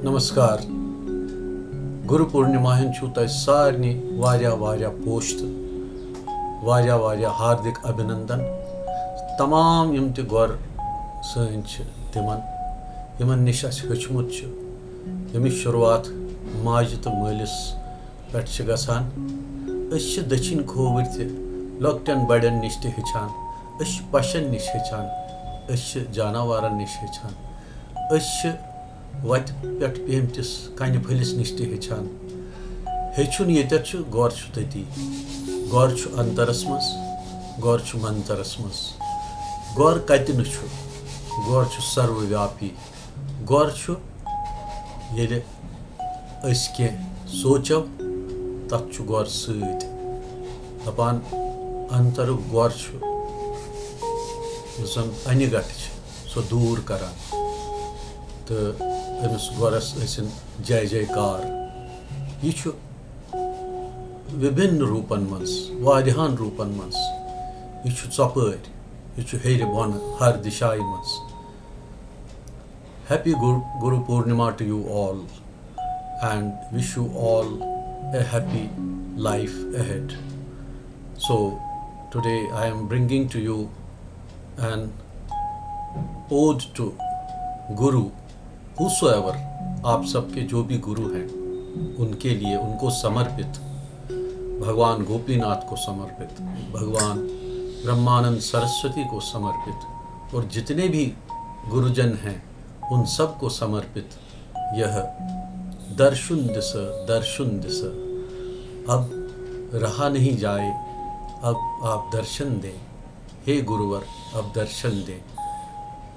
नमस्कार गुरु पूर्णिमा तुम सारे वारिया पोश तो वारिया हार्दिक अभिनंदन तमाम यम गोर सन तिमन निश हेचमुत यमिच शुरुआत माज तो मालिस पे गसान दक्षिण खोवर तकटन बड़न निश हेचान पशन निश हेचान जानवरन निश हेचान वत पे पेमतिस कन फलिस निश हेचान हेचुन ये गौर तती गौर अंतरस मज गौर मंतरस मज गौर कतन गौर सर्वव्यापी गौर ये सोचो तथ गौर सपान अंतर गौर अनगट सो दूर करान तो अमिस गौरस जय जयकार यह विभिन्न रूपन मज वारियान रूपन मज यह चपर यह हेर बन हर दिशाई मज happy Guru Purnima to you all and wish you all a happy life ahead. So today I am bringing to you an ode to Guru, whosoever, आप सबके जो भी गुरु हैं उनके लिए, उनको समर्पित, भगवान गोपीनाथ को समर्पित, भगवान ब्रह्मानंद सरस्वती को समर्पित और जितने भी गुरुजन हैं उन सब को समर्पित यह दर्शन दिस अब रहा नहीं जाए, अब आप दर्शन दें, हे गुरुवर अब दर्शन दें।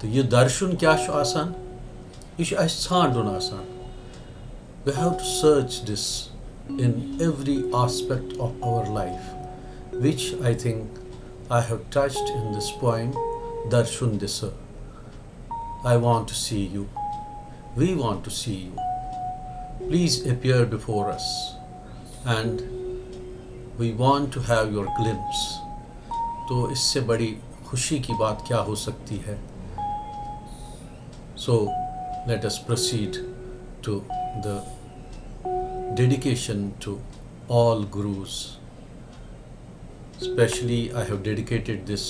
तो ये दर्शन क्या आसान, यह छांडुन आसान। We have to search this in every aspect of our life, which I think I have touched in this poem, Darshun Disa. I want to see you, we want to see you. Please appear before us and we want to have your glimpse. तो इससे बड़ी खुशी की बात क्या हो सकती है। So let us proceed to the dedication to all gurus. Especially I have dedicated this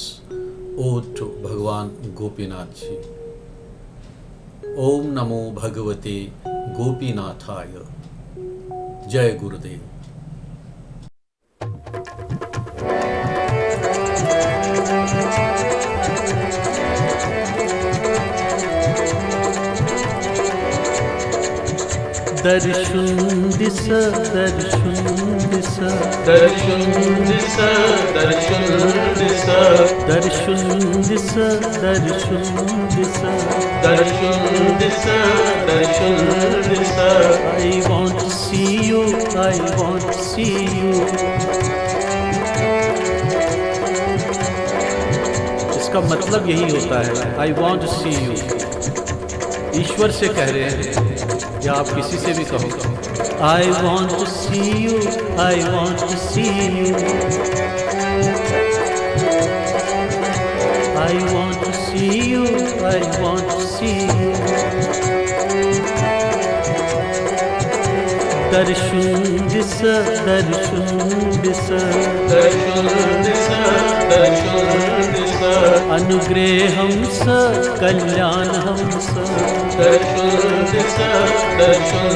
ode to Bhagwan Gopinath ji. Om Namo Bhagavate गोपीनाथाय। जय गुरुदेव। दर्शन दिसा दर्शन दिसा दर्शन दिसा दर्शन दिसा दर्शन दिसा दर्शन दिसा दर्शन दिसा दर्शन दिसा। I want to see you, I want to see you। इसका मतलब यही होता है, I want to see you। ईश्वर से कह रहे हैं या आप किसी से भी कहो, I want to see you, I want to see you। I want to see you, I want to see you। दर्शन दिसा दर्शन दिसा दर्शन दिसा दर्शन दिसा। अनुग्रह हंस कल्याण हंस दर्शन दिसा दर्शन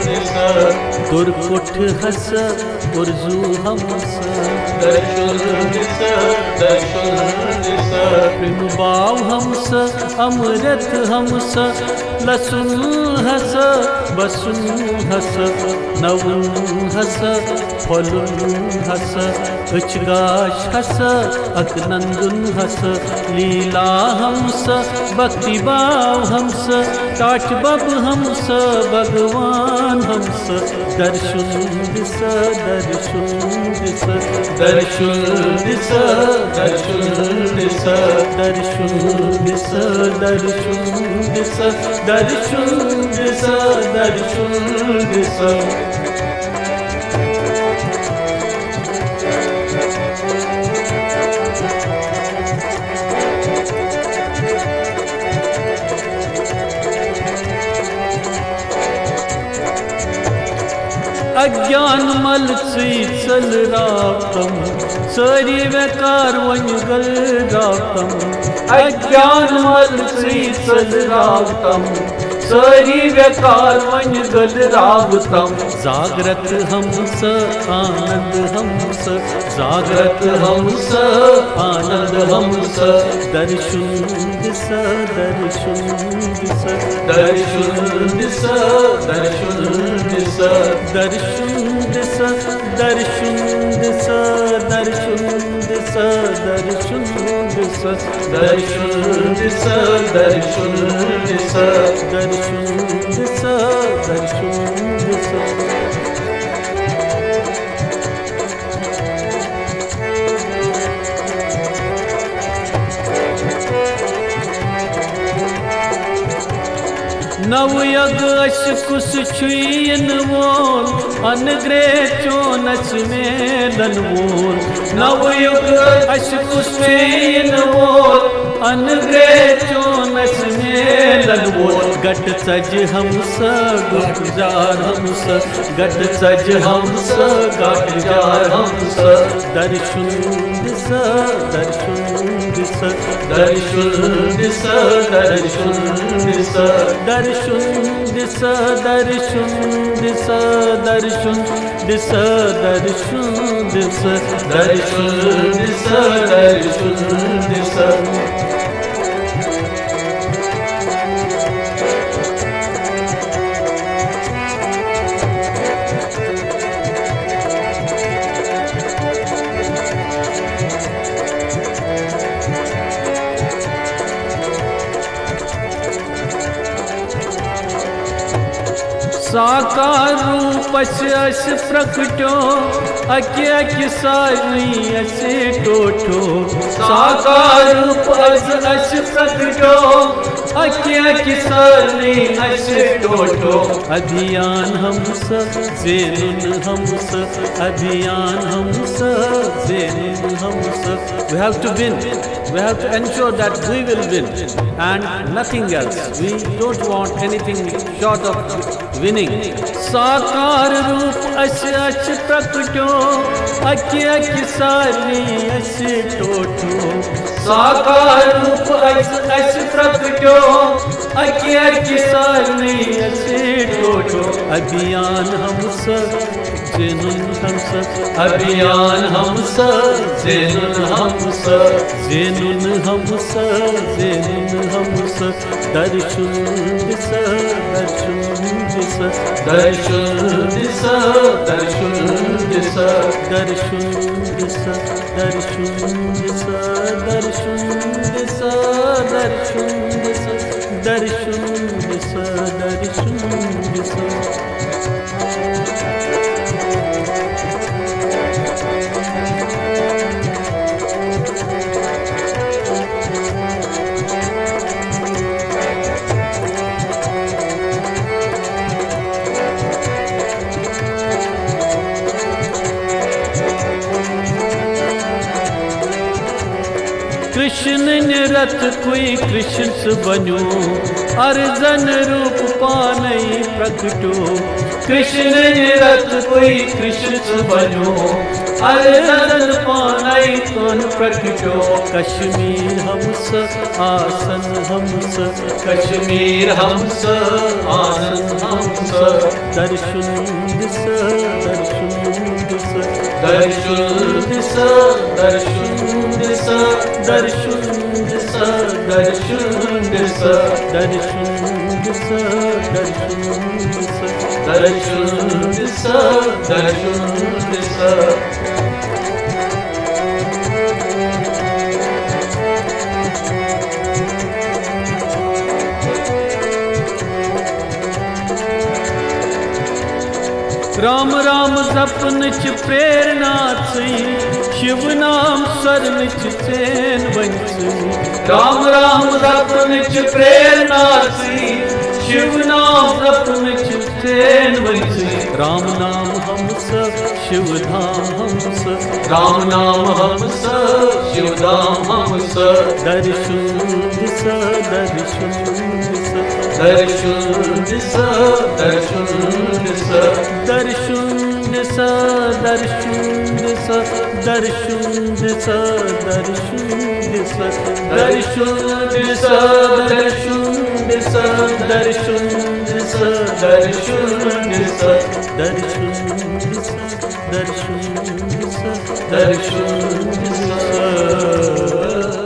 दिसा। दुर्कुट हस उर्जू हंस दर्शन दिसा दर्शन दिसा। प्रेम भाव हंस अमृत हंस लसुन हस बसुन हस नवुन हस फलुन हस उचगाश हस अकनंदुन हस लीला हंस भक्ति भाव हंस टाट बब हंस भगवान हंस। दर्शन दिसा दर्शन दिसा दर्शन दिसा दर्शन दिसा। दर्शन दिसा दर्शन दिसा दर्शन दिसा दर्शन दिसा। अज्ञान मल चल रातम सारी बेकार वन गल रातम अज्ञान मल चल रातम सारी बेकार वन गल रावतम जागृत हम स आनंद हम स जागृत हम स आनंद हम स दर्शन दिस दर्शन दिस दर्शन दिस दर्शन दिस दर्शन दिस दर्शन दिस दर्शन दिस दर्शन दिस दर्शन दिस दर्शन दिस दर्शन दिस दर्शन दिस नवयग अशकुस छुयन वोल अनग्रे चोनच मेलन वोल नवयुग अशकुस छुयन वोल अनग्रे चोनच मेलन वोल गट सज हम स गुजार हम स गट सज हम स गुजार हम स दर्शन दिस दर्शन दिस दर्शन दिस दर्शन दिस दर्शन दिस दर्शन दिस दर्शन दिस दर्शन दिस दर्शन दिस दर्शन दिस साकार रूप अस प्रकटो अके अके सारी असे टोठो साकार रूप अस प्रकटो अके अके सारी असे टोठो अभियान हम सब ज़ेनुन हम सब अभियान हम सब ज़ेनुन हम सब we have to win, we have to ensure that we will win and nothing else. We don't want anything short of winning. साकार रूप अस प्रकटो अके अके सारी अस टोठो साकार रूप अस प्रकटो अके अके सारी अस टोठो अभियान हम सब ज़ेनुन हम सब अभियान हम सब ज़ेनुन हम सब ज़ेनुन हम सब ज़ेनुन हम सब दर्शन दिस दर्शन दिस दर्शन दिस दर्शन दिस दर्शन दिस दर्शन दिस दर्शन दिस दर्शन दिस दर्शन दिस दर्शन दिस कृष्ण निरत कोई कृष्ण बनो अर्जन रूप पानई प्रकटो कृष्ण निरत कोई कृष्ण बनो अर्जन पानई कौन प्रकटो कश्मीर हमस आसन हमस कश्मीर हमस आसन हमस दर्शन दिस दर्शन दिस दर्शन दिस दर्शन दिस दर्शन दिस दर्शन दिस दर्शन दिस दर्शन दिस दर्शन दिस राम राम जपन च प्रेरणा शिव नाम शरण च चैन वंच राम राम जपन च प्रेरणा शिव नाम जपन च चैन वंच राम नाम हम सब शिव धाम हम सब राम नाम हम सब शिव धाम हम सब दर्शन दिस दर्शन दिस दर्शन दिस दर्शन दिस दर्शन सा दर्शुंड सा दर्शुंड सा दर्शुंड सा दर्शुंड सा दर्शुंड सा दर्शुंड सा दर्शुंड सा दर्शुंड सा दर्शुंड सा दर्शुंड सा